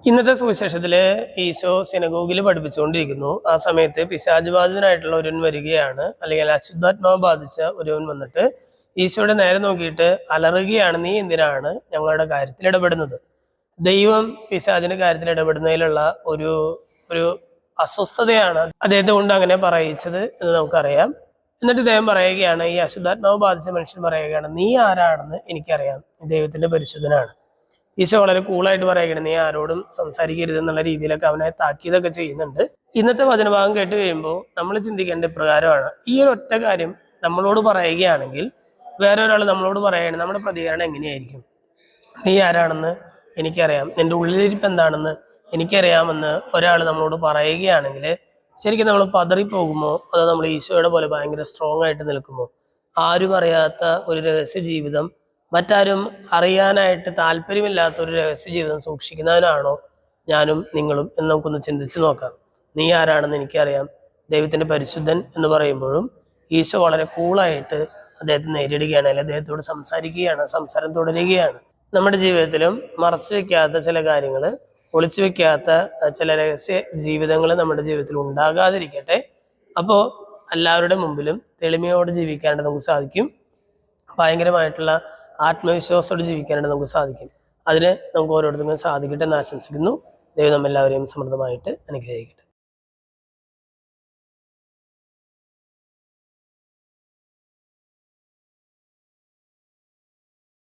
ഇന്നത്തെ സുവിശേഷത്തില് ഈശോ സിനഗോഗിൽ പഠിപ്പിച്ചുകൊണ്ടിരിക്കുന്നു. ആ സമയത്ത് പിശാച് ബാധിതനായിട്ടുള്ള ഒരുവൻ വരികയാണ്, അല്ലെങ്കിൽ അശുദ്ധാത്മാവ് ബാധിച്ച ഒരുവൻ വന്നിട്ട് ഈശോയുടെ നേരെ നോക്കിയിട്ട് അലറുകയാണ്, നീ എന്തിനാണ് ഞങ്ങളുടെ കാര്യത്തിൽ ഇടപെടുന്നത്? ദൈവം പിശാചിന്റെ കാര്യത്തിൽ ഇടപെടുന്നതിലുള്ള ഒരു ഒരു അസ്വസ്ഥതയാണ് അദ്ദേഹത്തെ കൊണ്ട് അങ്ങനെ പറയിച്ചത് എന്ന് നമുക്കറിയാം. എന്നിട്ട് ഇദ്ദേഹം പറയുകയാണ്, ഈ അശുദ്ധാത്മാവ് ബാധിച്ച മനുഷ്യൻ പറയുകയാണ്, നീ ആരാണെന്ന് എനിക്കറിയാം, ദൈവത്തിന്റെ പരിശുദ്ധനാണ്. ഈശോ വളരെ കൂളായിട്ട് പറയുകയാണ്, നീ ആരോടും സംസാരിക്കരുത് എന്നുള്ള രീതിയിലൊക്കെ അവനെ താക്കീതൊക്കെ ചെയ്യുന്നുണ്ട്. ഇന്നത്തെ വചനഭാഗം കേട്ട് കഴിയുമ്പോൾ നമ്മൾ ചിന്തിക്കേണ്ട ഇപ്രകാരമാണ്. ഈ ഒരു ഒറ്റ കാര്യം നമ്മളോട് പറയുകയാണെങ്കിൽ, വേറെ ഒരാൾ നമ്മളോട് പറയുകയാണെങ്കിൽ നമ്മുടെ പ്രതികരണം എങ്ങനെയായിരിക്കും? നീ ആരാണെന്ന് എനിക്കറിയാം, നിന്റെ ഉള്ളിലിരിപ്പ് എന്താണെന്ന് എനിക്കറിയാമെന്ന് ഒരാൾ നമ്മളോട് പറയുകയാണെങ്കിൽ ശരിക്കും നമ്മൾ പതറിപ്പോകുമോ? അതോ നമ്മൾ ഈശോയുടെ പോലെ ഭയങ്കര സ്ട്രോങ് ആയിട്ട് നിൽക്കുമോ? ആരും അറിയാത്ത ഒരു രഹസ്യ ജീവിതം, മറ്റാരും അറിയാനായിട്ട് താല്പര്യമില്ലാത്ത ഒരു രഹസ്യ ജീവിതം സൂക്ഷിക്കുന്നവനാണോ ഞാനും നിങ്ങളും എന്ന് നമുക്കൊന്ന് ചിന്തിച്ച് നോക്കാം. നീ ആരാണെന്ന് എനിക്കറിയാം, ദൈവത്തിന്റെ പരിശുദ്ധൻ എന്ന് പറയുമ്പോഴും ഈശോ വളരെ കൂളായിട്ട് അദ്ദേഹത്തെ നേരിടുകയാണ്, അല്ലെങ്കിൽ അദ്ദേഹത്തോട് സംസാരിക്കുകയാണ്, സംസാരം തുടരുകയാണ്. നമ്മുടെ ജീവിതത്തിലും മറച്ചു വെക്കാത്ത ചില കാര്യങ്ങൾ, ഒളിച്ചു വെക്കാത്ത ചില രഹസ്യ ജീവിതങ്ങൾ നമ്മുടെ ജീവിതത്തിൽ ഉണ്ടാകാതിരിക്കട്ടെ. അപ്പോൾ എല്ലാവരുടെ മുമ്പിലും തെളിമയോടെ ജീവിക്കാനായിട്ട് നമുക്ക് സാധിക്കും. ഭയങ്കരമായിട്ടുള്ള ആത്മവിശ്വാസത്തോടെ ജീവിക്കാനായിട്ട് നമുക്ക് സാധിക്കും. അതിന് നമുക്ക് ഓരോരുത്തർക്കും സാധിക്കട്ടെ എന്ന് ആശംസിക്കുന്നു. ദൈവം നമ്മെല്ലാവരെയും സമൃദ്ധമായിട്ട് അനുഗ്രഹിക്കട്ടെ.